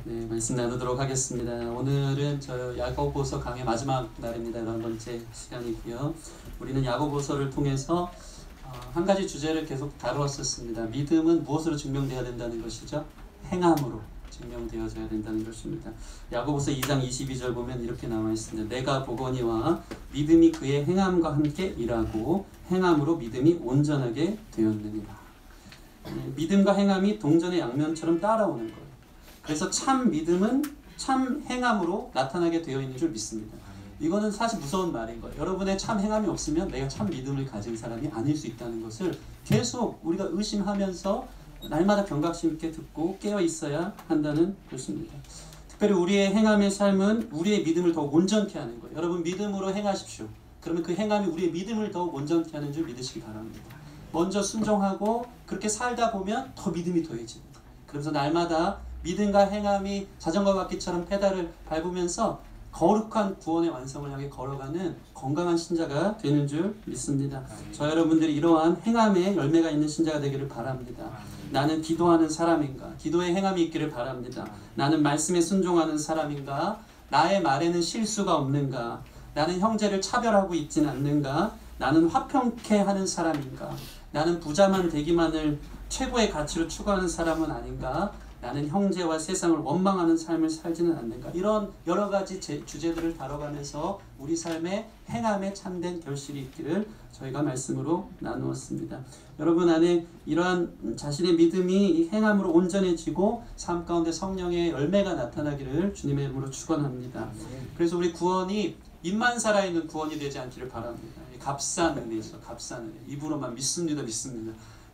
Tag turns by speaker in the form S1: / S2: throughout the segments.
S1: 네, 말씀 나누도록 하겠습니다. 오늘은 저 야고보서 강의 마지막 날입니다. 11번째 시간이고요. 우리는 야고보서를 통해서 한 가지 주제를 계속 다루었었습니다. 믿음은 무엇으로 증명되어야 된다는 것이죠? 행함으로 증명되어져야 된다는 것입니다. 야고보서 2장 22절 보면 이렇게 나와 있습니다. 내가 보거니와 믿음이 그의 행함과 함께 일하고 행함으로 믿음이 온전하게 되었느니라. 믿음과 행함이 동전의 양면처럼 따라오는 거예요. 그래서 참 믿음은 참 행함으로 나타나게 되어 있는 줄 믿습니다. 이거는 사실 무서운 말인 거예요. 여러분의 참 행함이 없으면 내가 참 믿음을 가진 사람이 아닐 수 있다는 것을 계속 우리가 의심하면서 날마다 경각심 있게 듣고 깨어 있어야 한다는 것입니다. 특별히 우리의 행함의 삶은 우리의 믿음을 더욱 온전케 하는 거예요. 여러분 믿음으로 행하십시오. 그러면 그 행함이 우리의 믿음을 더욱 온전케 하는 줄 믿으시기 바랍니다. 먼저 순종하고 그렇게 살다 보면 더 믿음이 더해집니다. 그러면서 날마다 믿음과 행함이 자전거 바퀴처럼 페달을 밟으면서 거룩한 구원의 완성을 향해 걸어가는 건강한 신자가 되는 줄 믿습니다. 저 여러분들이 이러한 행함의 열매가 있는 신자가 되기를 바랍니다. 나는 기도하는 사람인가? 기도의 행함이 있기를 바랍니다. 나는 말씀에 순종하는 사람인가? 나의 말에는 실수가 없는가? 나는 형제를 차별하고 있지는 않는가? 나는 화평케 하는 사람인가? 나는 부자만 되기만을 최고의 가치로 추구하는 사람은 아닌가? 나는 형제와 세상을 원망하는 삶을 살지는 않는가? 이런 여러 가지 주제들을 다뤄가면서 우리 삶의 행함에 참된 결실이 있기를 저희가 말씀으로 나누었습니다. 여러분 안에 이러한 자신의 믿음이 행함으로 온전해지고 삶 가운데 성령의 열매가 나타나기를 주님의 이름으로 축원합니다. 그래서 우리 구원이 입만 살아있는 구원이 되지 않기를 바랍니다. 값싼 은혜죠. 값싼 은혜. 입으로만 믿습니다.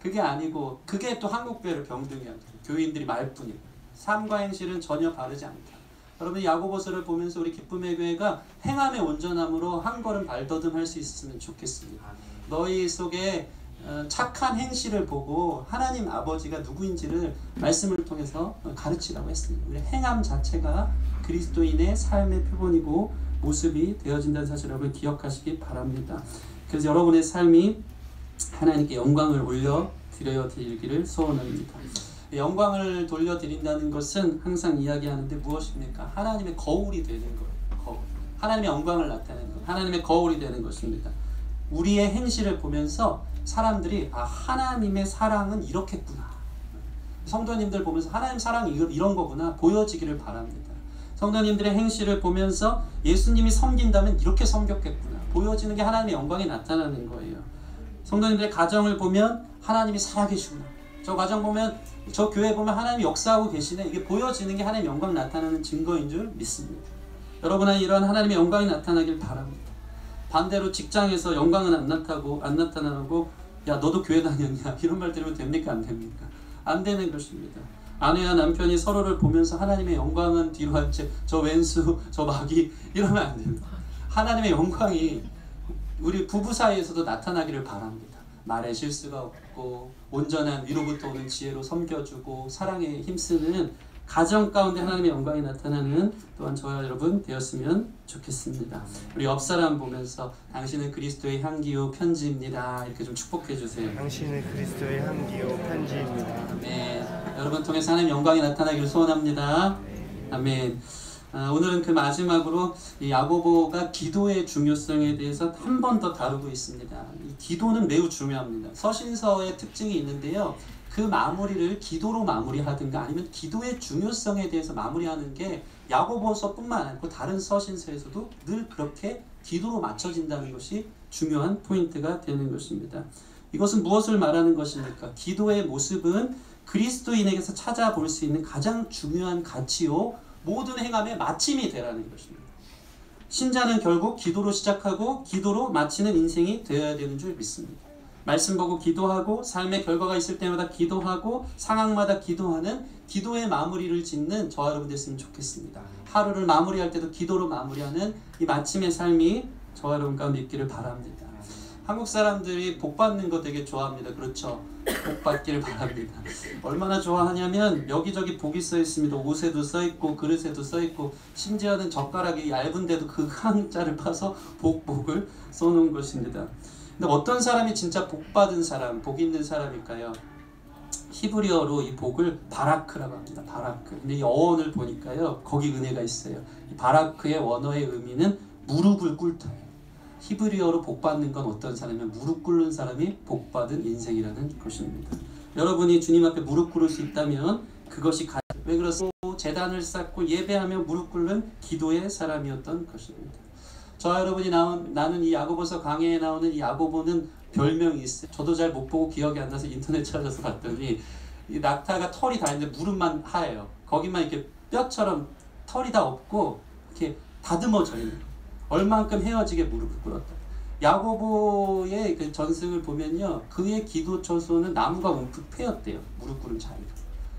S1: 그게 아니고 그게 또 한국교회를 병들게 합니다. 교인들이 말뿐이고 삶과 행실은 전혀 바르지 않다. 여러분 야고보서를 보면서 우리 기쁨의 교회가 행함의 온전함으로 한 걸음 발더듬할 수 있었으면 좋겠습니다. 너희 속에 착한 행실을 보고 하나님 아버지가 누구인지를 말씀을 통해서 가르치라고 했습니다. 우리 행함 자체가 그리스도인의 삶의 표본이고 모습이 되어진다는 사실을 여러분 기억하시기 바랍니다. 그래서 여러분의 삶이 하나님께 영광을 올려드려야 드리기를 소원합니다. 영광을 돌려드린다는 것은 항상 이야기하는데 무엇입니까? 하나님의 거울이 되는 거예요. 거울. 하나님의 영광을 나타내는 것. 하나님의 거울이 되는 것입니다. 우리의 행실을 보면서 사람들이 하나님의 사랑은 이렇겠구나. 성도님들 보면서 하나님 사랑이 이런 거구나 보여지기를 바랍니다. 성도님들의 행실을 보면서 예수님이 섬긴다면 이렇게 섬겼겠구나. 보여지는 게 하나님의 영광이 나타나는 거예요. 성도님들의 가정을 보면 하나님이 살아계시구나. 저 가정 보면 저 교회 보면 하나님이 역사하고 계시네. 이게 보여지는 게 하나님의 영광 나타나는 증거인 줄 믿습니다. 여러분 안에 이러한 하나님의 영광이 나타나길 바랍니다. 반대로 직장에서 영광은 안 나타나고 야 너도 교회 다녔냐 이런 말 들으면 됩니까 안 됩니까? 안 되는 것입니다. 아내와 남편이 서로를 보면서 하나님의 영광은 뒤로 한 채 저 왼수 저 마귀 이러면 안 됩니다. 하나님의 영광이 우리 부부 사이에서도 나타나기를 바랍니다. 말에 실수가 없고 온전한 위로부터 오는 지혜로 섬겨주고 사랑에 힘쓰는 가정 가운데 하나님의 영광이 나타나는 또한 저와 여러분 되었으면 좋겠습니다. 우리 옆 사람 보면서 당신은 그리스도의 향기요 편지입니다. 이렇게 좀 축복해 주세요.
S2: 당신은 그리스도의 향기요 편지입니다.
S1: 아멘. 여러분 통해서 하나님의 영광이 나타나기를 소원합니다. 아멘. 오늘은 그 마지막으로 이 야고보가 기도의 중요성에 대해서 한 번 더 다루고 있습니다. 이 기도는 매우 중요합니다. 서신서의 특징이 있는데요. 그 마무리를 기도로 마무리하든가 아니면 기도의 중요성에 대해서 마무리하는 게 야고보서뿐만 아니고 다른 서신서에서도 늘 그렇게 기도로 맞춰진다는 것이 중요한 포인트가 되는 것입니다. 이것은 무엇을 말하는 것입니까? 기도의 모습은 그리스도인에게서 찾아볼 수 있는 가장 중요한 가치요 모든 행함의 마침이 되라는 것입니다. 신자는 결국 기도로 시작하고 기도로 마치는 인생이 되어야 되는 줄 믿습니다. 말씀 보고 기도하고 삶의 결과가 있을 때마다 기도하고 상황마다 기도하는 기도의 마무리를 짓는 저와 여러분 됐으면 좋겠습니다. 하루를 마무리할 때도 기도로 마무리하는 이 마침의 삶이 저와 여러분 가운데 있기를 바랍니다. 한국 사람들이 복 받는 거 되게 좋아합니다. 그렇죠? 복 받기를 바랍니다. 얼마나 좋아하냐면 여기저기 복이 써 있습니다. 옷에도 써 있고 그릇에도 써 있고 심지어는 젓가락이 얇은데도 그 한자를 파서 복을 써놓은 것입니다. 근데 어떤 사람이 진짜 복 받은 사람, 복 있는 사람일까요? 히브리어로 이 복을 바라크라고 합니다. 바라크. 근데 이 어원을 보니까요, 거기 은혜가 있어요. 이 바라크의 원어의 의미는 무릎을 꿇다예요. 히브리어로 복 받는 건 어떤 사람이면 무릎 꿇는 사람이 복 받은 인생이라는 것입니다. 여러분이 주님 앞에 무릎 꿇을 수 있다면 그것이 왜 그렇습니까? 제단을 쌓고 예배하며 무릎 꿇는 기도의 사람이었던 것입니다. 저와 여러분이 나는 이 야고보서 강해에 나오는 이 야고보는 별명이 있어요. 저도 잘 못 보고 기억이 안 나서 인터넷 찾아서 봤더니 이 낙타가 털이 다 있는데 무릎만 하얘요. 거기만 이렇게 뼈처럼 털이 다 없고 이렇게 다듬어져 있는 거예요. 얼만큼 헤어지게 무릎을 꿇었다. 야고보의 그 전승을 보면요, 그의 기도 처소는 나무가 움푹 패였대요. 무릎 꿇은 자리가.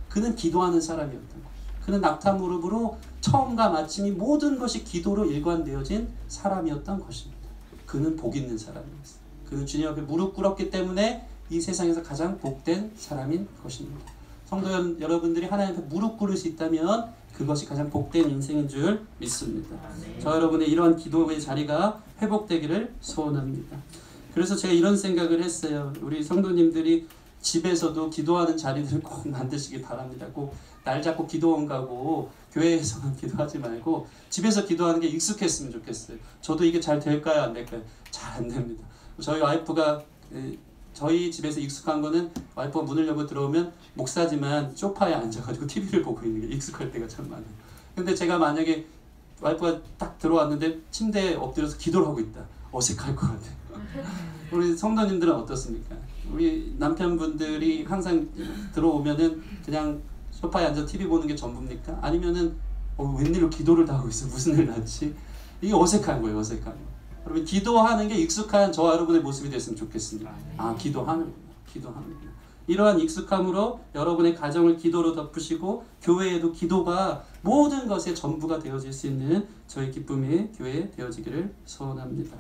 S1: 그는 기도하는 사람이었던 거예요. 그는 낙타 무릎으로 처음과 마침이 모든 것이 기도로 일관되어진 사람이었던 것입니다. 그는 복 있는 사람이었어요. 그는 주님 앞에 무릎 꿇었기 때문에 이 세상에서 가장 복된 사람인 것입니다. 성도 여러분들이 하나님 앞에 무릎 꿇을 수 있다면 그것이 가장 복된 인생인 줄 믿습니다. 저 여러분의 이러한 기도의 자리가 회복되기를 소원합니다. 그래서 제가 이런 생각을 했어요. 우리 성도님들이 집에서도 기도하는 자리들을 꼭 만드시기 바랍니다. 꼭 날 잡고 기도원 가고 교회에서만 기도하지 말고 집에서 기도하는 게 익숙했으면 좋겠어요. 저도 이게 잘 될까요? 안 될까요? 잘 안 됩니다. 저희 와이프가 저희 집에서 익숙한 거는 와이프가 문을 열고 들어오면 목사지만 소파에 앉아가지고 TV를 보고 있는 게 익숙할 때가 참 많아요. 근데 제가 만약에 와이프가 딱 들어왔는데 침대에 엎드려서 기도를 하고 있다. 어색할 것 같아요. 우리 성도님들은 어떻습니까? 우리 남편분들이 항상 들어오면은 그냥 소파에 앉아 TV 보는 게 전부입니까? 아니면은 웬일로 기도를 다 하고 있어? 무슨 일 났지? 이게 어색한 거예요. 어색한 거. 여러분 기도하는 게 익숙한 저와 여러분의 모습이 됐으면 좋겠습니다. 아, 기도하는구나. 기도하는구나. 이러한 익숙함으로 여러분의 가정을 기도로 덮으시고 교회에도 기도가 모든 것의 전부가 되어질 수 있는 저희 기쁨의 교회 되어지기를 소원합니다.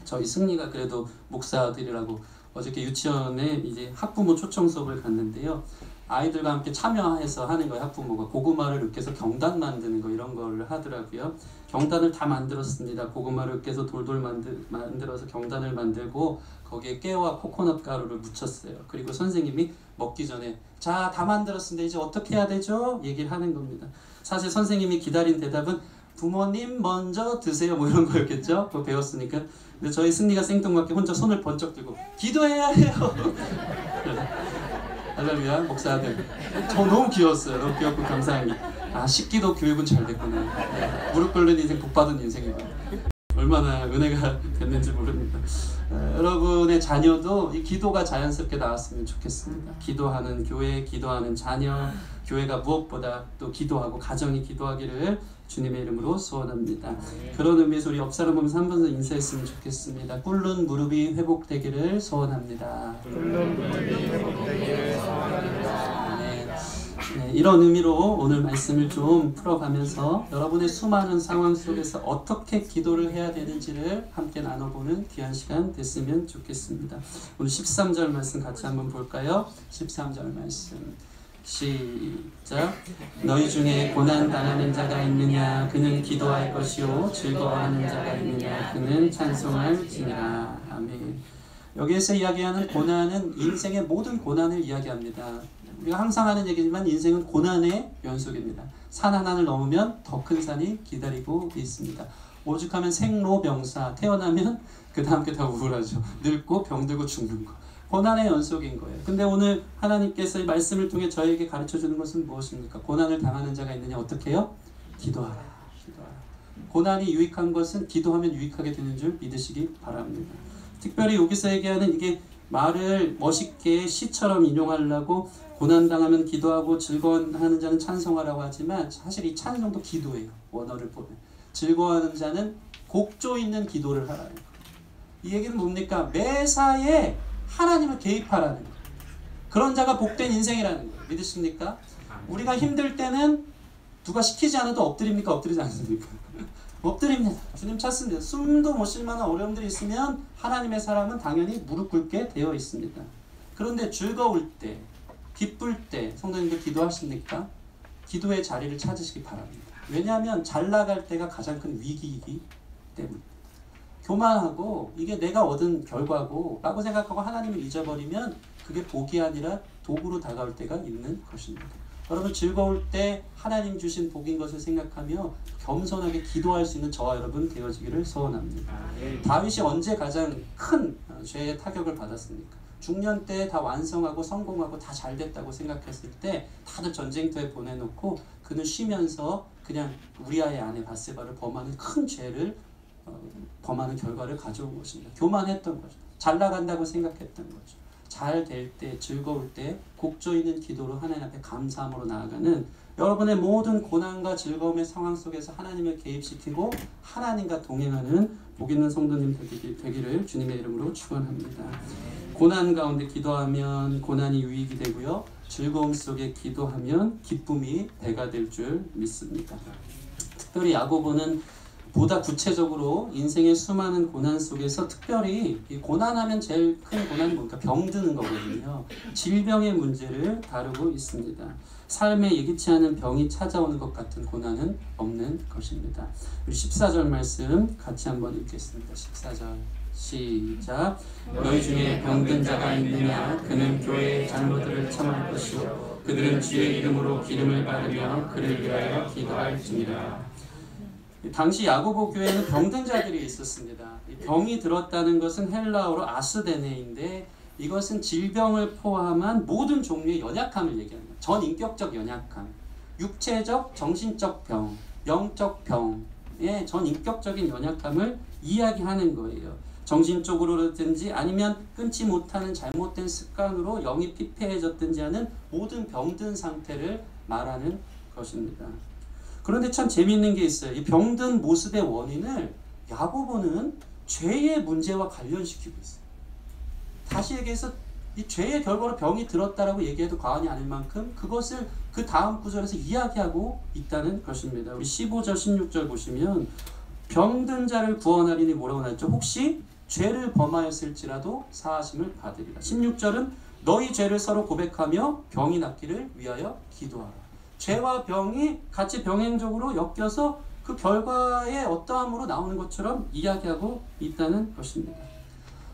S1: 저희 승리가 그래도 목사들이라고 어저께 유치원에 이제 학부모 초청 수업을 갔는데요. 아이들과 함께 참여해서 하는 거예요. 학부모가 고구마를 으깨서 경단 만드는 거 이런 거를 하더라고요. 경단을 다 만들었습니다. 고구마를 으깨서 돌돌 만들어서 경단을 만들고 거기에 깨와 코코넛 가루를 묻혔어요. 그리고 선생님이 먹기 전에 자, 다 만들었습니다. 이제 어떻게 해야 되죠? 얘기를 하는 겁니다. 사실 선생님이 기다린 대답은 부모님 먼저 드세요 뭐 이런 거였겠죠? 그거 배웠으니까. 근데 저희 승리가 생뚱맞게 혼자 손을 번쩍 들고 기도해야 해요. 할렐루야 목사들. 저 너무 귀여웠어요. 너무 귀엽고 감사한 게 아, 식기도 교육은 잘 됐구나. 무릎 꿇는 인생 복받은 인생이구나. 얼마나 은혜가 됐는지 모릅니다. 여러분의 자녀도 이 기도가 자연스럽게 나왔으면 좋겠습니다. 기도하는 교회, 기도하는 자녀, 교회가 무엇보다 또 기도하고 가정이 기도하기를 주님의 이름으로 소원합니다. 그런 의미에서 우리 옆 사람 보면서 한 번 더 인사했으면 좋겠습니다. 꿇는 무릎이 회복되기를 소원합니다.
S2: 꿇는 무릎이 회복되기를 소원합니다.
S1: 네, 이런 의미로 오늘 말씀을 좀 풀어가면서 여러분의 수많은 상황 속에서 어떻게 기도를 해야 되는지를 함께 나눠보는 귀한 시간 됐으면 좋겠습니다. 오늘 13절 말씀 같이 한번 볼까요? 13절 말씀 시작. 너희 중에 고난 당하는 자가 있느냐? 그는 기도할 것이요 즐거워하는 자가 있느냐? 그는 찬송할지니라. 아멘. 여기에서 이야기하는 고난은 인생의 모든 고난을 이야기합니다. 우리가 항상 하는 얘기지만 인생은 고난의 연속입니다. 산 하나를 넘으면 더 큰 산이 기다리고 있습니다. 오죽하면 생로병사, 태어나면 그 다음 게 다 우울하죠. 늙고 병들고 죽는 거. 고난의 연속인 거예요. 근데 오늘 하나님께서 이 말씀을 통해 저에게 가르쳐주는 것은 무엇입니까? 고난을 당하는 자가 있느냐? 어떻게 해요? 기도하라. 기도하라. 고난이 유익한 것은 기도하면 유익하게 되는 줄 믿으시기 바랍니다. 특별히 여기서 얘기하는 이게 말을 멋있게 시처럼 인용하려고 고난당하면 기도하고 즐거워하는 자는 찬송하라고 하지만 사실 이 찬송도 기도예요. 원어를 보면. 즐거워하는 자는 곡조 있는 기도를 하라는 거예요. 이 얘기는 뭡니까? 매사에 하나님을 개입하라는 거예요. 그런 자가 복된 인생이라는 거예요. 믿으십니까? 우리가 힘들 때는 누가 시키지 않아도 엎드립니까? 엎드리지 않습니까? 엎드립니다. 주님 찾습니다. 숨도 못 쉴 만한 어려움들이 있으면 하나님의 사람은 당연히 무릎 꿇게 되어 있습니다. 그런데 즐거울 때, 기쁠 때 성도님들 기도하십니까? 기도의 자리를 찾으시기 바랍니다. 왜냐하면 잘 나갈 때가 가장 큰 위기이기 때문입니다. 교만하고 이게 내가 얻은 결과고 라고 생각하고 하나님을 잊어버리면 그게 복이 아니라 도구로 다가올 때가 있는 것입니다. 여러분 즐거울 때 하나님 주신 복인 것을 생각하며 겸손하게 기도할 수 있는 저와 여러분 되어지기를 소원합니다. 다윗이 언제 가장 큰 죄의 타격을 받았습니까? 중년 때 다 완성하고 성공하고 다 잘됐다고 생각했을 때 다들 전쟁터에 보내놓고 그는 쉬면서 그냥 우리아의 아내 바세바를 범하는 큰 죄를 범하는 결과를 가져온 것입니다. 교만했던 거죠. 잘 나간다고 생각했던 거죠. 잘 될 때, 즐거울 때 곡조 있는 기도로 하나님 앞에 감사함으로 나아가는 여러분의 모든 고난과 즐거움의 상황 속에서 하나님을 개입시키고 하나님과 동행하는 복 있는 성도님 되기를 주님의 이름으로 축원합니다. 고난 가운데 기도하면 고난이 유익이 되고요. 즐거움 속에 기도하면 기쁨이 배가 될 줄 믿습니다. 특별히 야고보는 보다 구체적으로 인생의 수많은 고난 속에서 특별히 이 고난하면 제일 큰 고난이 뭡니까? 병드는 거거든요. 질병의 문제를 다루고 있습니다. 삶에 예기치 않은 병이 찾아오는 것 같은 고난은 없는 것입니다. 우리 14절 말씀 같이 한번 읽겠습니다. 14절 시작. 너희 중에 병든 자가 있느냐? 그는 교회의 장로들을 청할 것이요 그들은 주의 이름으로 기름을 바르며 그를 위하여 기도할지니라. 당시 야고보 교회에는 병든 자들이 있었습니다. 병이 들었다는 것은 헬라어로 아스데네인데 이것은 질병을 포함한 모든 종류의 연약함을 얘기합니다. 전인격적 연약함, 육체적, 정신적 병, 영적 병의 전인격적인 연약함을 이야기하는 거예요. 정신적으로든지 아니면 끊지 못하는 잘못된 습관으로 영이 피폐해졌든지 하는 모든 병든 상태를 말하는 것입니다. 그런데 참 재미있는 게 있어요. 이 병든 모습의 원인을 야고보는 죄의 문제와 관련시키고 있어요. 다시 얘기해서 이 죄의 결과로 병이 들었다라고 얘기해도 과언이 아닐 만큼 그것을 그 다음 구절에서 이야기하고 있다는 것입니다. 우리 15절 16절 보시면 병든 자를 구원하리니 뭐라고 나왔죠? 혹시 죄를 범하였을지라도 사하심을 받으리라. 16절은 너희 죄를 서로 고백하며 병이 낫기를 위하여 기도하라. 죄와 병이 같이 병행적으로 엮여서 그 결과의 어떠함으로 나오는 것처럼 이야기하고 있다는 것입니다.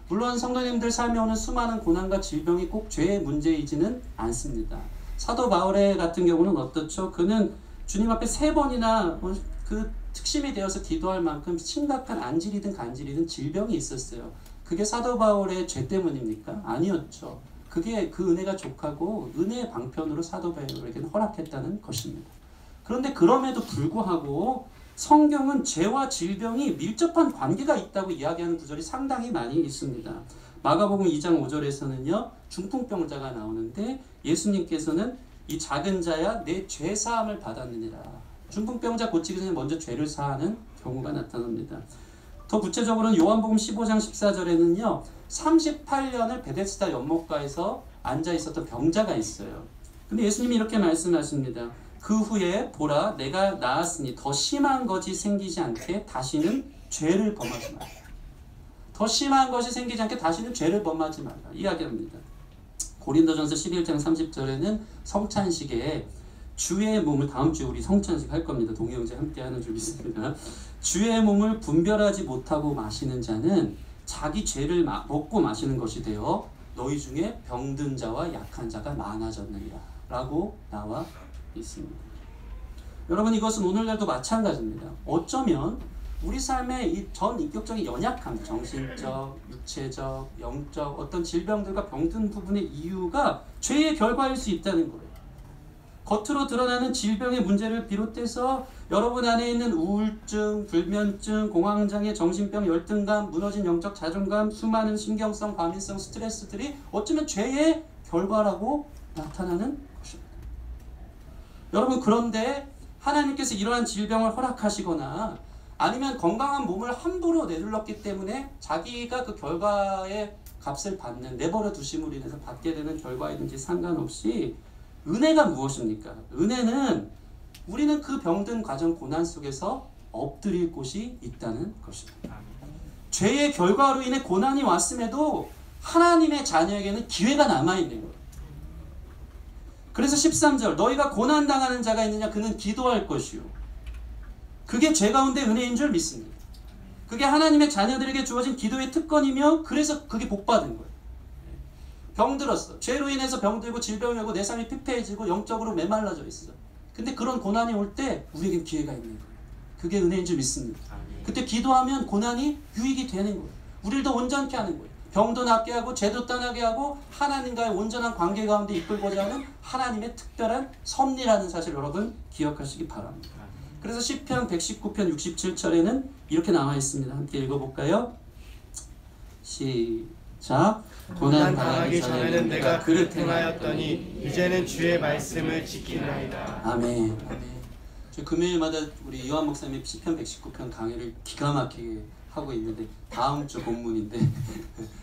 S1: 물론 성도님들 삶에 오는 수많은 고난과 질병이 꼭 죄의 문제이지는 않습니다. 사도 바울의 같은 경우는 어떻죠? 그는 주님 앞에 3번이나 그 특심이 되어서 기도할 만큼 심각한 안질이든 간질이든 질병이 있었어요. 그게 사도 바울의 죄 때문입니까? 아니었죠. 그게 그 은혜가 족하고 은혜의 방편으로 사도 바울에게는 허락했다는 것입니다. 그런데 그럼에도 불구하고 성경은 죄와 질병이 밀접한 관계가 있다고 이야기하는 구절이 상당히 많이 있습니다. 마가복음 2장 5절에서는요. 중풍병자가 나오는데 예수님께서는 이 작은 자야 내 죄 사함을 받았느니라. 중풍병자 고치기 전에 먼저 죄를 사하는 경우가 나타납니다. 더 구체적으로는 요한복음 15장 14절에는요. 38년을 베데스다 연못가에서 앉아 있었던 병자가 있어요. 근데 예수님이 이렇게 말씀하십니다. 그 후에 보라 내가 나았으니 더 심한 것이 생기지 않게 다시는 죄를 범하지 말라. 더 심한 것이 생기지 않게 다시는 죄를 범하지 말라. 이야기합니다. 고린도전서 11장 30절에는 성찬식에 주의 몸을 다음 주에 우리 성찬식 할 겁니다. 동희 형제 함께 하는 줄 믿습니다. 주의 몸을 분별하지 못하고 마시는 자는 자기 죄를 먹고 마시는 것이 되어 너희 중에 병든 자와 약한 자가 많아졌느니라 라고 나와 있습니다. 여러분 이것은 오늘날도 마찬가지입니다. 어쩌면 우리 삶의 이 전 인격적인 연약함, 정신적, 육체적, 영적 어떤 질병들과 병든 부분의 이유가 죄의 결과일 수 있다는 거예요. 겉으로 드러나는 질병의 문제를 비롯해서 여러분 안에 있는 우울증, 불면증, 공황장애, 정신병, 열등감, 무너진 영적 자존감, 수많은 신경성, 과민성 스트레스들이 어쩌면 죄의 결과라고 나타나는 것입니다. 여러분 그런데 하나님께서 이러한 질병을 허락하시거나 아니면 건강한 몸을 함부로 내둘렀기 때문에 자기가 그 결과의 값을 받는 내버려 두심으로 인해서 받게 되는 결과이든지 상관없이 은혜가 무엇입니까? 은혜는 우리는 그 병든 과정 고난 속에서 엎드릴 곳이 있다는 것입니다. 죄의 결과로 인해 고난이 왔음에도 하나님의 자녀에게는 기회가 남아있는 거예요. 그래서 13절 너희가 고난당하는 자가 있느냐 그는 기도할 것이요. 그게 죄 가운데 은혜인 줄 믿습니다. 그게 하나님의 자녀들에게 주어진 기도의 특권이며 그래서 그게 복받은 거예요. 병들었어. 죄로 인해서 병들고 질병이 오고 내 삶이 피폐해지고 영적으로 메말라져 있어. 근데 그런 고난이 올 때 우리에게 기회가 있는 거예요. 그게 은혜인 줄 믿습니다. 그때 기도하면 고난이 유익이 되는 거예요. 우리를 더 온전케 하는 거예요. 병도 낫게 하고 죄도 떠나게 하고 하나님과의 온전한 관계 가운데 이끌고자 하는 하나님의 특별한 섭리라는 사실 여러분 기억하시기 바랍니다. 그래서 시편 119편 67절에는 이렇게 나와 있습니다. 함께 읽어볼까요? 시작.
S2: 고난 당하기 전에는 내가 그릇 행하였더니 이제는 주의 말씀을 지키나이다.
S1: 아멘. 아멘. 저 금요일마다 우리 이완 목사님의 시편 119편 강의를 기가 막히게 하고 있는데 다음 주 본문인데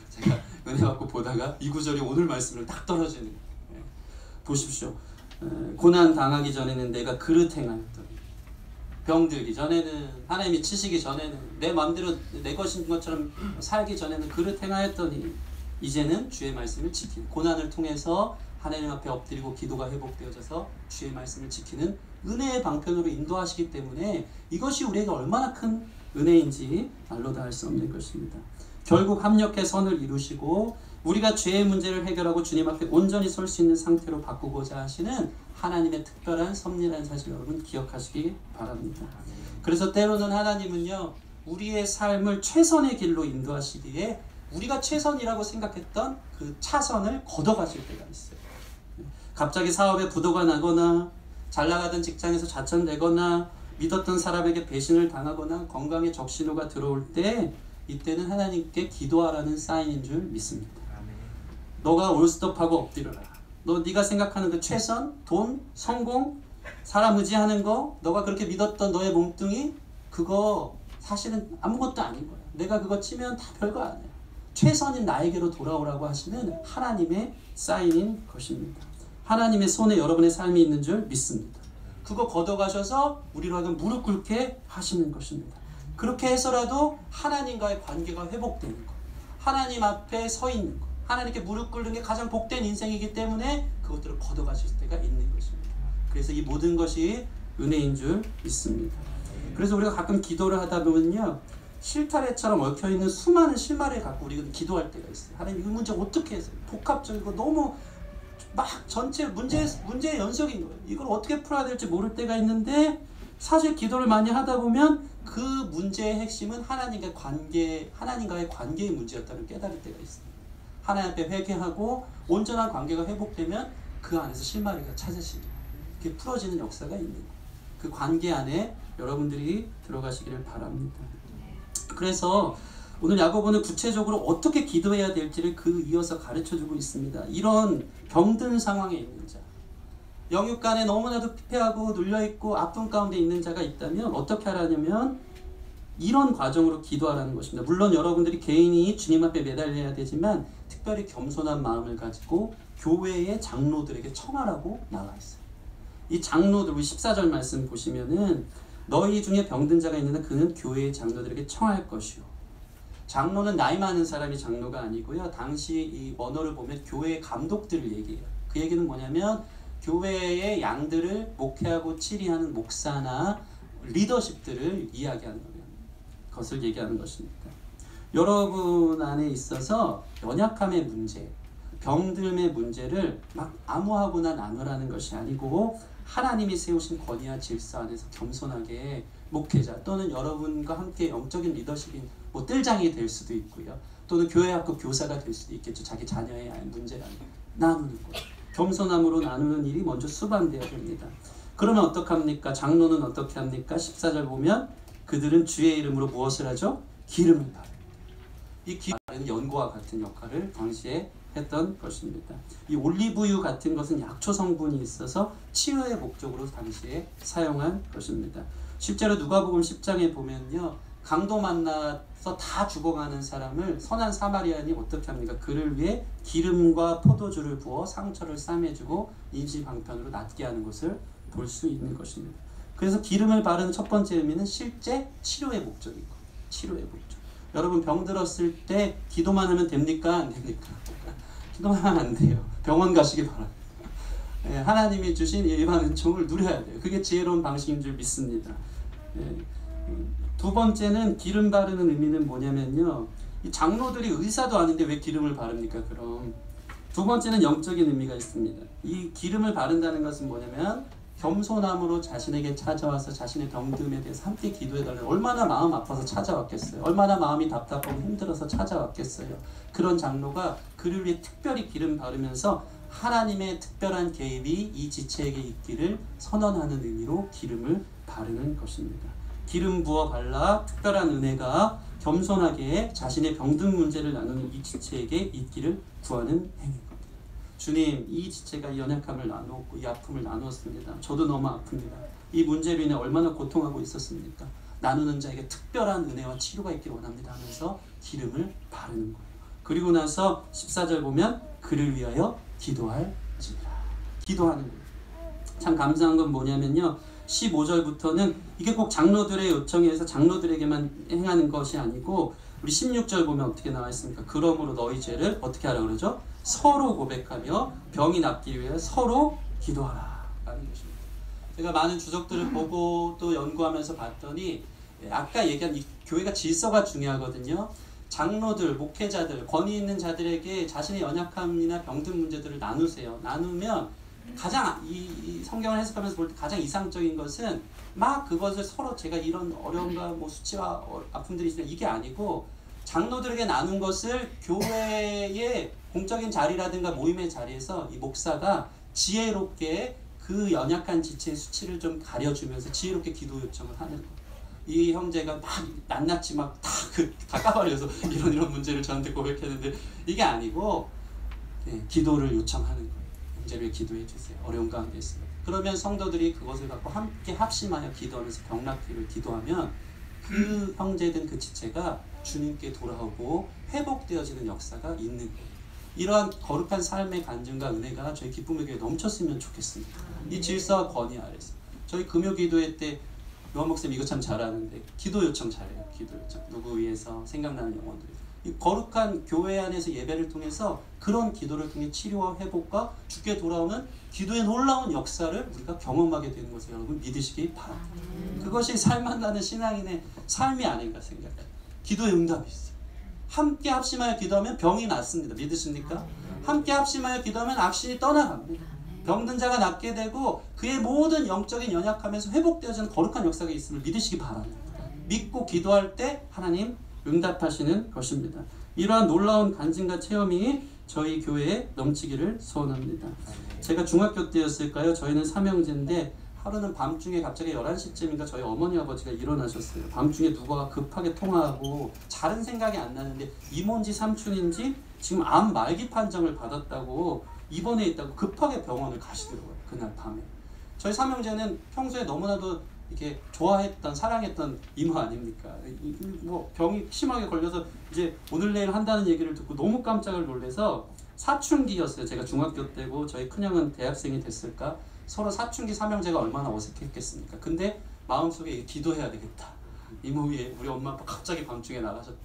S1: 제가 은혜 받고 보다가 이 구절이 오늘 말씀을 딱 떨어지는 거예요. 보십시오. 고난 당하기 전에는 내가 그릇 행하였더니 병들기 전에는 하나님이 치시기 전에는 내 마음대로 내 것인 것처럼 살기 전에는 그릇 행하였더니 이제는 주의 말씀을 지키는 고난을 통해서 하나님 앞에 엎드리고 기도가 회복되어져서 주의 말씀을 지키는 은혜의 방편으로 인도하시기 때문에 이것이 우리에게 얼마나 큰 은혜인지 말로 다 할 수 없는 것입니다. 결국 합력해 선을 이루시고 우리가 죄의 문제를 해결하고 주님 앞에 온전히 설 수 있는 상태로 바꾸고자 하시는 하나님의 특별한 섭리라는 사실 여러분 기억하시기 바랍니다. 그래서 때로는 하나님은요 우리의 삶을 최선의 길로 인도하시기에 우리가 최선이라고 생각했던 그 차선을 걷어가실 때가 있어요. 갑자기 사업에 부도가 나거나 잘 나가던 직장에서 좌천되거나 믿었던 사람에게 배신을 당하거나 건강에 적신호가 들어올 때 이때는 하나님께 기도하라는 사인인 줄 믿습니다. 너가 올스톱하고 엎드려라. 네가 생각하는 그 최선, 돈, 성공, 사람 의지하는 거, 너가 그렇게 믿었던 너의 몸뚱이 그거 사실은 아무것도 아닌 거야. 내가 그거 치면 다 별거 아니야. 최선인 나에게로 돌아오라고 하시는 하나님의 사인인 것입니다. 하나님의 손에 여러분의 삶이 있는 줄 믿습니다. 그거 걷어가셔서 우리로 하여금 무릎 꿇게 하시는 것입니다. 그렇게 해서라도 하나님과의 관계가 회복되는 것, 하나님 앞에 서 있는 것, 하나님께 무릎 꿇는 게 가장 복된 인생이기 때문에 그것들을 걷어가실 때가 있는 것입니다. 그래서 이 모든 것이 은혜인 줄 믿습니다. 그래서 우리가 가끔 기도를 하다 보면요 실타래처럼 얽혀있는 수많은 실마리를 갖고 우리가 기도할 때가 있어요. 하나님 이 문제 어떻게 해서 복합적이고 너무 막 전체 문제의 연속인 거예요. 이걸 어떻게 풀어야 될지 모를 때가 있는데 사실 기도를 많이 하다 보면 그 문제의 핵심은 하나님과의 관계의 문제였다는 깨달을 때가 있습니다. 하나님 앞에 회개하고 온전한 관계가 회복되면 그 안에서 실마리가 찾으시고 그게 풀어지는 역사가 있는 거예요. 그 관계 안에 여러분들이 들어가시기를 바랍니다. 그래서 오늘 야고보는 구체적으로 어떻게 기도해야 될지를 이어서 가르쳐주고 있습니다. 이런 병든 상황에 있는 자, 영육간에 너무나도 피폐하고 눌려있고 아픔 가운데 있는 자가 있다면 어떻게 하라냐면 이런 과정으로 기도하라는 것입니다. 물론 여러분들이 개인이 주님 앞에 매달려야 되지만 특별히 겸손한 마음을 가지고 교회의 장로들에게 청하라고 나와 있어요. 이 장로들, 우리 14절 말씀 보시면은 너희 중에 병든 자가 있는데 그는 교회의 장로들에게 청할 것이요. 장로는 나이 많은 사람이 장로가 아니고요. 당시 이 언어를 보면 교회의 감독들을 얘기해요. 그 얘기는 뭐냐면 교회의 양들을 목회하고 치리하는 목사나 리더십들을 이야기하는 것을 얘기하는 것입니다. 여러분 안에 있어서 연약함의 문제, 병듦의 문제를 막 아무하고나 나누라는 것이 아니고 하나님이 세우신 권위와 질서 안에서 겸손하게 목회자 또는 여러분과 함께 영적인 리더십인 뜰장이 될 수도 있고요. 또는 교회학교 교사가 될 수도 있겠죠. 자기 자녀의 문제라는 나누는 거예요. 겸손함으로 나누는 일이 먼저 수반되어야 됩니다. 그러면 어떡합니까? 장로는 어떻게 합니까? 14절 보면 그들은 주의 이름으로 무엇을 하죠? 기름을 바릅니다. 이 기름은 연고와 같은 역할을 당시에 했던 것입니다. 이 올리브유 같은 것은 약초 성분이 있어서 치유의 목적으로 당시에 사용한 것입니다. 실제로 누가복음 10장에 보면요. 강도 만나서 다 죽어가는 사람을 선한 사마리아인이 어떻게 합니까? 그를 위해 기름과 포도주를 부어 상처를 싸매주고 임시방편으로 낫게 하는 것을 볼 수 있는 것입니다. 그래서 기름을 바르는 첫 번째 의미는 실제 치료의 목적이고 치료의 목적. 여러분 병들었을 때 기도만 하면 됩니까? 안 됩니까? 기도만 하면 안 돼요. 병원 가시기 바랍니다. 하나님이 주신 일반 은총을 누려야 돼요. 그게 지혜로운 방식인 줄 믿습니다. 두 번째는 기름 바르는 의미는 뭐냐면요. 이 장로들이 의사도 아닌데 왜 기름을 바릅니까? 그럼 두 번째는 영적인 의미가 있습니다. 이 기름을 바른다는 것은 뭐냐면 겸손함으로 자신에게 찾아와서 자신의 병듦에 대해서 함께 기도해달라고. 얼마나 마음 아파서 찾아왔겠어요. 얼마나 마음이 답답하고 힘들어서 찾아왔겠어요. 그런 장로가 그를 위해 특별히 기름 바르면서 하나님의 특별한 개입이 이 지체에게 있기를 선언하는 의미로 기름을 바르는 것입니다. 기름 부어 발라 특별한 은혜가 겸손하게 자신의 병든 문제를 나누는 이 지체에게 있기를 구하는 행위입니다. 주님, 이 지체가 이 연약함을 나누었고 이 아픔을 나누었습니다. 저도 너무 아픕니다. 이 문제로 인해 얼마나 고통하고 있었습니까? 나누는 자에게 특별한 은혜와 치료가 있기를 원합니다 하면서 기름을 바르는 거예요. 그리고 나서 14절 보면 그를 위하여 기도할지니라. 기도하는 거예요. 참 감사한 건 뭐냐면요, 15절부터는 이게 꼭 장로들의 요청에 의해서 장로들에게만 행하는 것이 아니고 우리 16절 보면 어떻게 나와 있습니까? 그러므로 너희 죄를 어떻게 하라 그러죠? 서로 고백하며 병이 낫기 위해 서로 기도하라 라는 것입니다. 제가 많은 주석들을 보고 또 연구하면서 봤더니 아까 얘기한 이 교회가 질서가 중요하거든요. 장로들, 목회자들, 권위 있는 자들에게 자신의 연약함이나 병든 문제들을 나누세요. 나누면 가장 이 성경을 해석하면서 볼 때 가장 이상적인 것은 막 그것을 서로 제가 이런 어려움과 뭐 수치와 아픔들이 있으면 이게 아니고 장로들에게 나눈 것을 교회의 공적인 자리라든가 모임의 자리에서 이 목사가 지혜롭게 그 연약한 지체의 수치를 좀 가려주면서 지혜롭게 기도 요청을 하는 거예요. 이 형제가 막 낱낱이 막 다 까발려서 이런 문제를 저한테 고백했는데 이게 아니고 기도를 요청하는 거예요. 형제를 기도해 주세요. 어려운 가운데 있어요. 그러면 성도들이 그것을 갖고 함께 합심하여 기도하면서 병낫기를 기도하면 그 형제든 그 지체가 주님께 돌아오고 회복되어지는 역사가 있는 거예요. 이러한 거룩한 삶의 간증과 은혜가 저희 기쁨의 교회에 넘쳤으면 좋겠습니다. 이 질서와 권위 아래서 저희 금요기도회 때 요한 목사님 이거 참 잘하는데 기도 요청 잘해요. 기도 요청 누구 위해서 생각나는 영혼들. 이 거룩한 교회 안에서 예배를 통해서 그런 기도를 통해 치료와 회복과 주께 돌아오는 기도의 놀라운 역사를 우리가 경험하게 되는 것을 여러분 믿으시기 바랍니다. 그것이 살만나는 신앙인의 삶이 아닌가 생각해요. 기도의 응답이 있어요. 함께 합심하여 기도하면 병이 낫습니다. 믿으십니까? 함께 합심하여 기도하면 악신이 떠나갑니다. 병든 자가 낫게 되고 그의 모든 영적인 연약함에서 회복되어지는 거룩한 역사가 있음을 믿으시기 바랍니다. 믿고 기도할 때 하나님 응답하시는 것입니다. 이러한 놀라운 간증과 체험이 저희 교회에 넘치기를 소원합니다. 제가 중학교 때였을까요? 저희는 삼형제인데 하루는 밤중에 갑자기 11시쯤인가 저희 어머니 아버지가 일어나셨어요. 밤중에 누가 급하게 통화하고 잘은 생각이 안 나는데 이모인지 삼촌인지 지금 암 말기 판정을 받았다고 입원해 있다고 급하게 병원을 가시더라고요. 그날 밤에. 저희 삼형제는 평소에 너무나도 이렇게 좋아했던 사랑했던 이모 아닙니까? 뭐 병이 심하게 걸려서 이제 오늘 내일 한다는 얘기를 듣고 너무 깜짝을 놀라서 사춘기였어요. 제가 중학교 때고 저희 큰형은 대학생이 됐을까? 서로 사춘기 삼형제가 얼마나 어색했겠습니까? 근데 마음속에 기도해야 되겠다. 이모 위에 우리 엄마 아빠 갑자기 밤중에 나가셨다.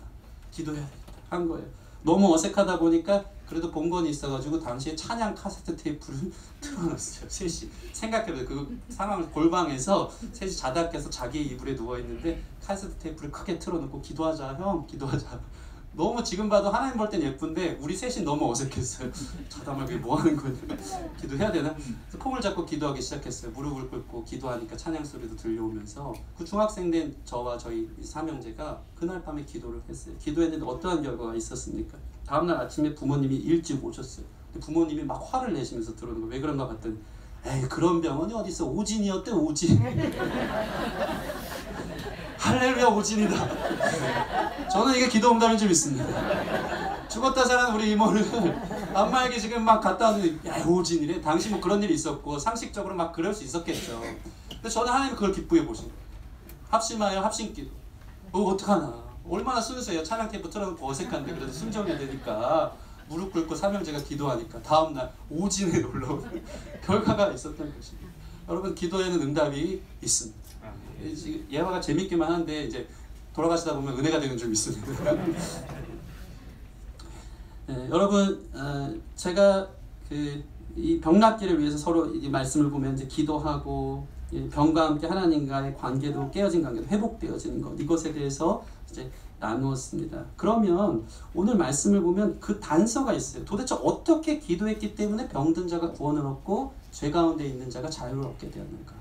S1: 기도해야 되겠다 한 거예요. 너무 어색하다 보니까 그래도 본건이 있어가지고 당시에 찬양 카세트 테이프를 틀어놨어요. 셋이. 생각해보세요. 그 상황을 골방에서 셋이 자다 깨서 자기 이불에 누워있는데 카세트 테이프를 크게 틀어놓고 기도하자 형 기도하자. 너무 지금 봐도 하나님 볼 땐 예쁜데 우리 셋이 너무 어색했어요. 자다 말고 뭐 하는 거냐. 기도해야 되나? 그래서 폼을 잡고 기도하기 시작했어요. 무릎을 꿇고 기도하니까 찬양 소리도 들려오면서 그 중학생 된 저와 저희 삼형제가 그날 밤에 기도를 했어요. 기도했는데 어떠한 결과가 있었습니까? 다음날 아침에 부모님이 일찍 오셨어요. 근데 부모님이 막 화를 내시면서 들어오는 거예요. 왜 그런가 봤더니 에이 그런 병원이 어딨어. 오진이었대 오진. 할렐루야 오진이다. 저는 이게 기도 응답인 줄 믿습니다. 죽었다 살아난 우리 이모를 암말기 지금 막 갖다 놨는데 야 오진이래. 당시 뭐 그런 일이 있었고 상식적으로 막 그럴 수 있었겠죠. 근데 저는 하나님이 그걸 기쁘게 보신 거예요. 합심하여 합심기도. 어떡하나. 얼마나 순수해요. 찬양 테이프 틀어놓고 어색한데 그래도 순정해야 되니까 무릎 꿇고 삼형제가 기도하니까 다음날 오진에 놀러오는 결과가 있었던 것입니다. 여러분 기도에는 응답이 있습니다. 예화가 재밌기만 한데 이제 돌아가시다 보면 은혜가 되는 줄 믿습니다. 여러분 제가 이 병낫기를 위해서 서로 이 말씀을 보면 이제 기도하고 병과 함께 하나님과의 관계도 깨어진 관계도 회복되어지는 것 이것에 대해서 이제 나누었습니다. 그러면 오늘 말씀을 보면 그 단서가 있어요. 도대체 어떻게 기도했기 때문에 병든 자가 구원을 얻고 죄 가운데 있는 자가 자유를 얻게 되었는가?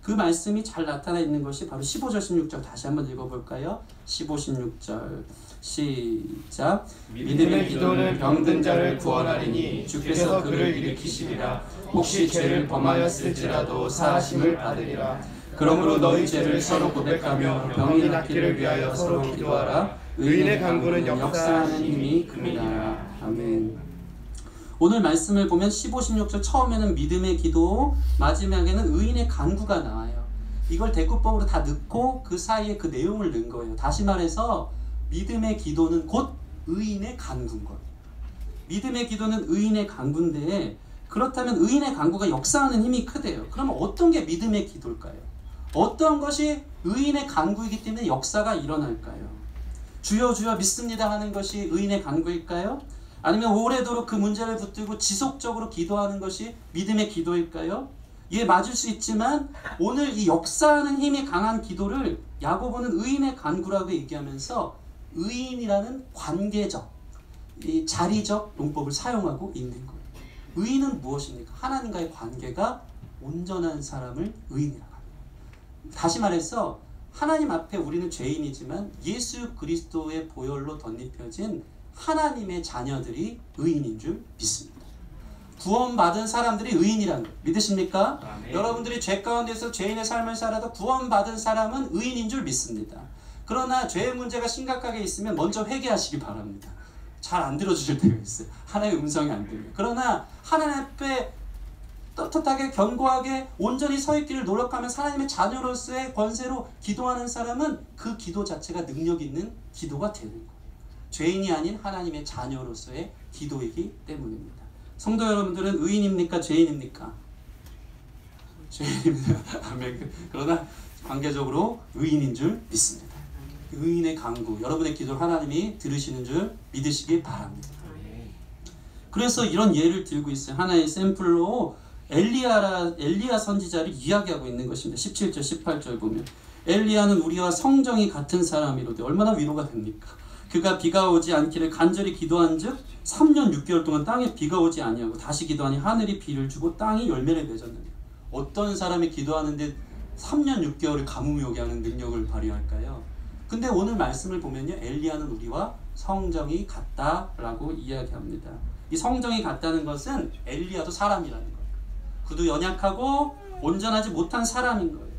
S1: 그 말씀이 잘 나타나 있는 것이 바로 15절 16절 다시 한번 읽어볼까요? 15, 16절 시작.
S2: 믿음의 기도는 병든 자를 구원하리니 주께서 그를 일으키시리라. 혹시 죄를 범하였을지라도 사하심을 받으리라. 그러므로 너희 죄를 서로 고백하며 병이 낫기를 위하여 서로 기도하라. 의인의 간구는 역사하는 힘이 큽니다.
S1: 아멘. 오늘 말씀을 보면 15, 16절 처음에는 믿음의 기도, 마지막에는 의인의 간구가 나와요. 이걸 대구법으로 다 넣고 그 사이에 그 내용을 넣은 거예요. 다시 말해서 믿음의 기도는 곧 의인의 간구인 거예요. 믿음의 기도는 의인의 간구인데, 그렇다면 의인의 간구가 역사하는 힘이 크대요. 그러면 어떤 게 믿음의 기도일까요? 어떤 것이 의인의 간구이기 때문에 역사가 일어날까요? 주여 주여 믿습니다 하는 것이 의인의 간구일까요? 아니면 오래도록 그 문제를 붙들고 지속적으로 기도하는 것이 믿음의 기도일까요? 예, 맞을 수 있지만 오늘 이 역사하는 힘이 강한 기도를 야고보는 의인의 간구라고 얘기하면서 의인이라는 관계적, 이 자리적 용법을 사용하고 있는 거예요. 의인은 무엇입니까? 하나님과의 관계가 온전한 사람을 의인이라고 합니다. 다시 말해서 하나님 앞에 우리는 죄인이지만 예수 그리스도의 보혈로 덧입혀진 하나님의 자녀들이 의인인 줄 믿습니다. 구원받은 사람들이 의인이라는 거 믿으십니까?
S2: 아멘.
S1: 여러분들이 죄 가운데서 죄인의 삶을 살아도 구원받은 사람은 의인인 줄 믿습니다. 그러나 죄의 문제가 심각하게 있으면 먼저 회개하시기 바랍니다. 잘 안 들어주실 때가 있어요. 하나님의 음성이 안 들려요. 그러나 하나님 앞에 떳떳하게 견고하게 온전히 서 있기를 노력하며 하나님의 자녀로서의 권세로 기도하는 사람은 그 기도 자체가 능력 있는 기도가 되는 거예요. 죄인이 아닌 하나님의 자녀로서의 기도이기 때문입니다. 성도 여러분들은 의인입니까? 죄인입니까? 죄인입니다. 아멘. 그러나 관계적으로 의인인 줄 믿습니다. 의인의 간구, 여러분의 기도를 하나님이 들으시는 줄 믿으시기 바랍니다. 그래서 이런 예를 들고 있어요. 하나의 샘플로 엘리야 선지자를 이야기하고 있는 것입니다. 17절 18절 보면 엘리야는 우리와 성정이 같은 사람이로되 얼마나 위로가 됩니까? 그가 비가 오지 않기를 간절히 기도한즉 3년 6개월 동안 땅에 비가 오지 아니하고 다시 기도하니 하늘이 비를 주고 땅이 열매를 맺었느니라. 어떤 사람이 기도하는데 3년 6개월을 가뭄이 오게 하는 능력을 발휘할까요? 근데 오늘 말씀을 보면요, 엘리야는 우리와 성정이 같다라고 이야기합니다. 이 성정이 같다는 것은 엘리야도 사람이라는 거예요. 그도 연약하고 온전하지 못한 사람인 거예요.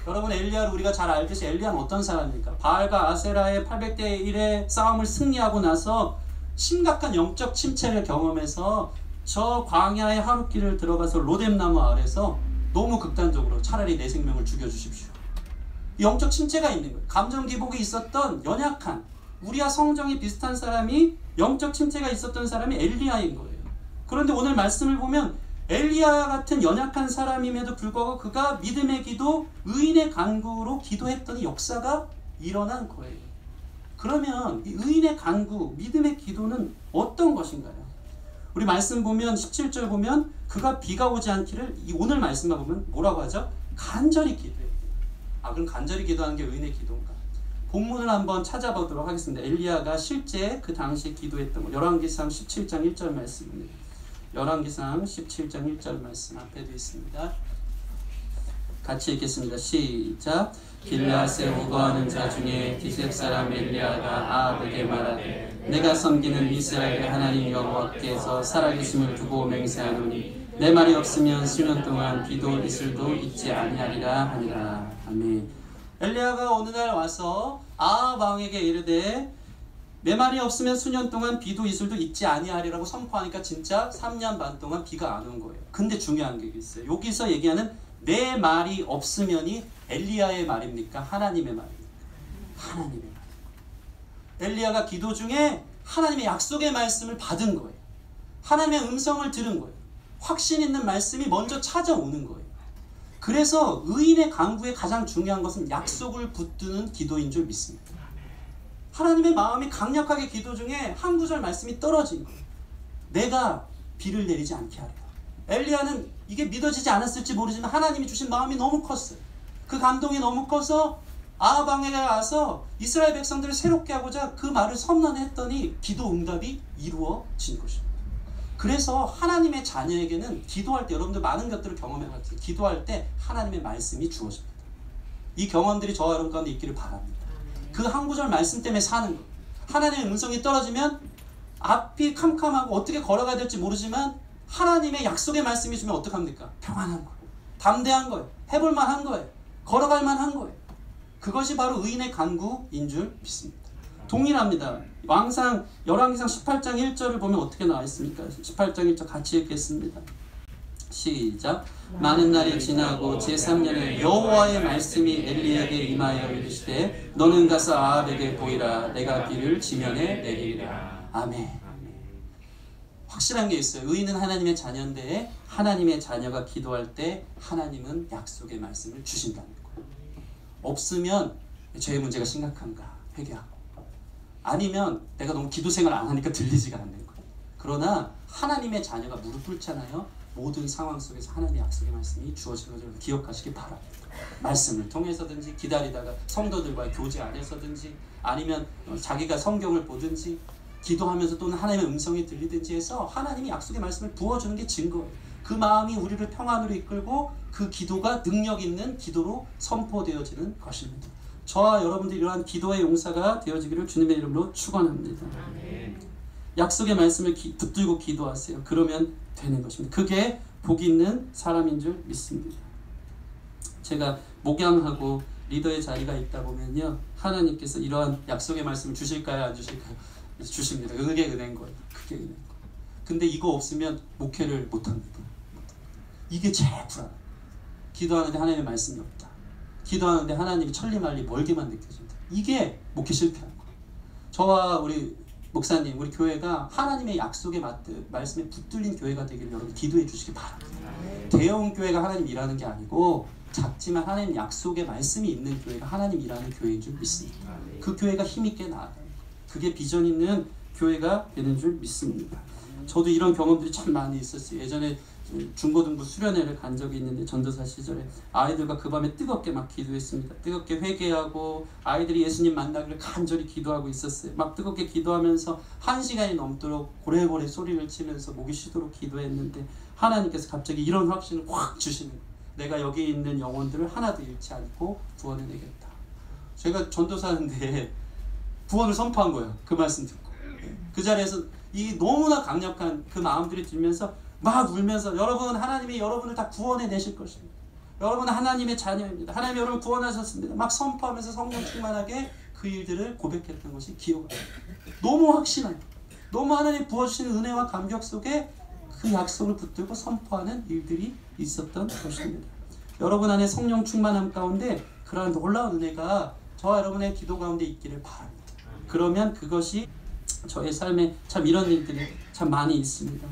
S1: 여러분, 엘리야를 우리가 잘 알듯이 엘리야는 어떤 사람입니까? 바알과 아세라의 800대 1의 싸움을 승리하고 나서 심각한 영적 침체를 경험해서 저 광야의 하룻길을 들어가서 로뎀나무 아래서 너무 극단적으로 차라리 내 생명을 죽여주십시오. 영적 침체가 있는 거예요. 감정 기복이 있었던 연약한 우리와 성정이 비슷한 사람이 영적 침체가 있었던 사람이 엘리야인 거예요. 그런데 오늘 말씀을 보면 엘리야 같은 연약한 사람임에도 불구하고 그가 믿음의 기도, 의인의 간구로 기도했더니 역사가 일어난 거예요. 그러면 이 의인의 간구, 믿음의 기도는 어떤 것인가요? 우리 말씀 보면 17절 보면 그가 비가 오지 않기를, 이 오늘 말씀만 보면 뭐라고 하죠? 간절히 기도해요. 아, 그럼 간절히 기도하는 게 의인의 기도인가? 본문을 한번 찾아보도록 하겠습니다. 엘리야가 실제 그 당시에 기도했던 거, 열왕기상 17장 1절 말씀입니다. 열왕기상 17장 1절 말씀 앞에도 있습니다. 같이 읽겠습니다. 시작. 길르앗에 우거하는 자 중에 기셉 사람 엘리야가 아합에게 말하되 내가 섬기는 이스라엘의 하나님 여호와께서 살아계심을 두고 맹세하노니 내 말이 없으면 수년 동안 비도 이슬도 있지 아니하리라 하니라. 아멘. 엘리야가 어느 날 와서 아합 왕에게 이르되 내 말이 없으면 수년 동안 비도 이슬도 있지 아니하리라고 선포하니까 진짜 3년 반 동안 비가 안 온 거예요. 근데 중요한 게 있어요. 여기서 얘기하는 내 말이 없으면이 엘리야의 말입니까? 하나님의 말입니까? 하나님의 말. 엘리야가 기도 중에 하나님의 약속의 말씀을 받은 거예요. 하나님의 음성을 들은 거예요. 확신 있는 말씀이 먼저 찾아오는 거예요. 그래서 의인의 간구의 가장 중요한 것은 약속을 붙드는 기도인 줄 믿습니다. 하나님의 마음이 강력하게 기도 중에 한 구절 말씀이 떨어진 거예요. 내가 비를 내리지 않게 하리라. 엘리야는 이게 믿어지지 않았을지 모르지만 하나님이 주신 마음이 너무 컸어요. 그 감동이 너무 커서 아합 왕에게 와서 이스라엘 백성들을 새롭게 하고자 그 말을 선언했더니 기도 응답이 이루어진 것입니다. 그래서 하나님의 자녀에게는 기도할 때, 여러분들 많은 것들을 경험해봤어요. 기도할 때 하나님의 말씀이 주어집니다. 이 경험들이 저와 여러분 가운데 있기를 바랍니다. 그 한 구절 말씀 때문에 사는 것. 하나님의 음성이 떨어지면 앞이 캄캄하고 어떻게 걸어가야 될지 모르지만 하나님의 약속의 말씀이 주면 어떡합니까? 평안한 거예요. 담대한 거예요. 해볼 만한 거예요. 걸어갈 만한 거예요. 그것이 바로 의인의 간구인 줄 믿습니다. 동일합니다. 왕상 열왕기상 18장 1절을 보면 어떻게 나와 있습니까? 18장 1절 같이 읽겠습니다. 시작. 많은 날이 지나고 제3년에 여호와의 말씀이 엘리에게 임하여 이르시되 너는 가서 아합에게 보이라. 내가 비를 지면에 내리리라. 아멘. 확실한 게 있어요. 의인은 하나님의 자녀인데 하나님의 자녀가 기도할 때 하나님은 약속의 말씀을 주신다는 거예요. 없으면 죄의 문제가 심각한가 회개하고, 아니면 내가 너무 기도 생활 안 하니까 들리지가 않는 거예요. 그러나 하나님의 자녀가 무릎 꿇잖아요. 모든 상황 속에서 하나님의 약속의 말씀이 주어지는 것을 기억하시기 바랍니다. 말씀을 통해서든지 기다리다가 성도들과의 교제 안에서든지 아니면 자기가 성경을 보든지 기도하면서 또는 하나님의 음성이 들리든지 해서 하나님이 약속의 말씀을 부어주는 게 증거예요. 그 마음이 우리를 평안으로 이끌고 그 기도가 능력 있는 기도로 선포되어지는 것입니다. 저와 여러분들이 이러한 기도의 용사가 되어지기를 주님의 이름으로 축원합니다. 약속의 말씀을 붙들고 기도하세요. 그러면 되는 것입니다. 그게 복 있는 사람인 줄 믿습니다. 제가 목양하고 리더의 자리가 있다 보면요, 하나님께서 이러한 약속의 말씀을 주실까요? 안 주실까요? 주십니다. 그게 은혜인 거예요. 그게 은혜인 거예요. 근데 이거 없으면 목회를 못합니다. 이게 제일 불안해요. 기도하는데 하나님의 말씀이 없다. 기도하는데 하나님이 천리말리 멀게만 느껴진다. 이게 목회 실패한 거예요. 저와 우리 목사님, 우리 교회가 하나님의 약속의 말씀에 붙들린 교회가 되기를 여러분 기도해 주시기 바랍니다. 대형 교회가 하나님 일하는 게 아니고 작지만 하나님 약속의 말씀이 있는 교회가 하나님 일하는 교회인 줄 믿습니다. 그 교회가 힘있게 나아가요. 그게 비전 있는 교회가 되는 줄 믿습니다. 저도 이런 경험들이 참 많이 있었어요. 예전에 중고등부 수련회를 간 적이 있는데 전도사 시절에 아이들과 그 밤에 뜨겁게 막 기도했습니다. 뜨겁게 회개하고 아이들이 예수님 만나기를 간절히 기도하고 있었어요. 막 뜨겁게 기도하면서 1시간이 넘도록 고래고래 소리를 치면서 목이 쉬도록 기도했는데 하나님께서 갑자기 이런 확신을 확 주시는 거예요. 내가 여기 있는 영혼들을 하나도 잃지 않고 구원해내겠다. 제가 전도사인데 구원을 선포한 거예요. 그 말씀 듣고. 그 자리에서 이 너무나 강력한 그 마음들이 들면서 막 울면서 여러분, 하나님이 여러분을 다 구원해 내실 것입니다. 여러분은 하나님의 자녀입니다. 하나님이 여러분을 구원하셨습니다. 막 선포하면서 성령 충만하게 그 일들을 고백했던 것이 기억이 나요. 너무 확신해요. 너무 하나님 부어주시는 은혜와 감격 속에 그 약속을 붙들고 선포하는 일들이 있었던 것입니다. 여러분 안에 성령 충만함 가운데 그러한 놀라운 은혜가 저와 여러분의 기도 가운데 있기를 바랍니다. 그러면 그것이 저의 삶에 참 이런 일들이 참 많이 있습니다.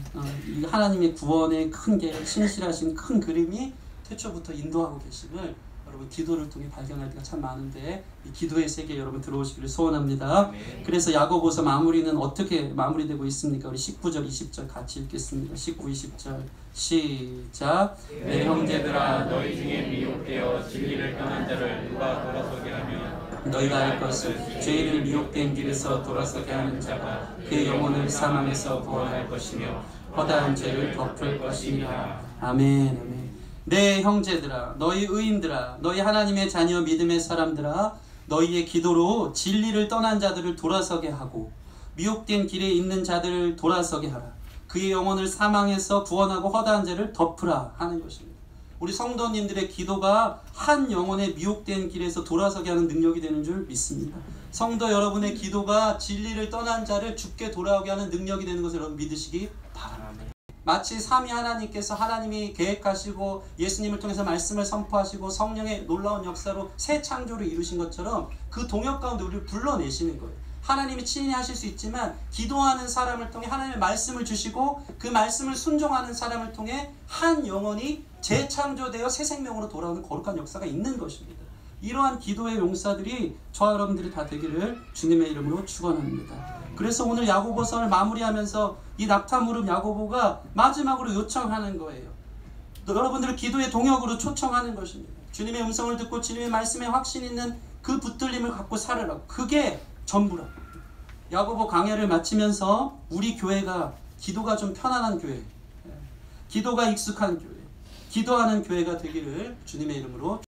S1: 이 하나님의 구원의 큰 계획, 신실하신 큰 그림이 태초부터 인도하고 계심을 여러분 기도를 통해 발견할 때가 참 많은데 이 기도의 세계에 여러분 들어오시기를 소원합니다. 그래서 야고보서 마무리는 어떻게 마무리되고 있습니까? 우리 19절 20절 같이 읽겠습니다. 19, 20절 시작.
S2: 내 형제들아, 너희 중에 미혹되어 진리를 떠난 자를 누가 돌아서게 하며
S1: 너희가 알 것은 죄인을 미혹된 길에서 돌아서게 하는 자가 그 영혼을 사망에서 구원할 것이며 허다한 죄를 덮을 것이니라. 아멘. 아멘. 내 형제들아, 너희 의인들아, 너희 하나님의 자녀 믿음의 사람들아, 너희의 기도로 진리를 떠난 자들을 돌아서게 하고 미혹된 길에 있는 자들을 돌아서게 하라. 그의 영혼을 사망에서 구원하고 허다한 죄를 덮으라 하는 것입니다. 우리 성도님들의 기도가 한 영혼의 미혹된 길에서 돌아서게 하는 능력이 되는 줄 믿습니다. 성도 여러분의 기도가 진리를 떠난 자를 죽게 돌아오게 하는 능력이 되는 것을 여러분 믿으시기 바랍니다. 마치 삼위 하나님께서 하나님이 계획하시고 예수님을 통해서 말씀을 선포하시고 성령의 놀라운 역사로 새 창조를 이루신 것처럼 그 동역 가운데 우리를 불러내시는 거예요. 하나님이 친히 하실 수 있지만 기도하는 사람을 통해 하나님의 말씀을 주시고 그 말씀을 순종하는 사람을 통해 한 영혼이 재창조되어 새 생명으로 돌아오는 거룩한 역사가 있는 것입니다. 이러한 기도의 용사들이 저와 여러분들이 다 되기를 주님의 이름으로 축원합니다. 그래서 오늘 야고보서를 마무리하면서 이 낙타무릎 야고보가 마지막으로 요청하는 거예요. 여러분들을 기도의 동역으로 초청하는 것입니다. 주님의 음성을 듣고 주님의 말씀에 확신 있는 그 붙들림을 갖고 살으라고. 그게 전부라고. 야고보 강해를 마치면서 우리 교회가 기도가 좀 편안한 교회, 기도가 익숙한 교회, 기도하는 교회가 되기를 주님의 이름으로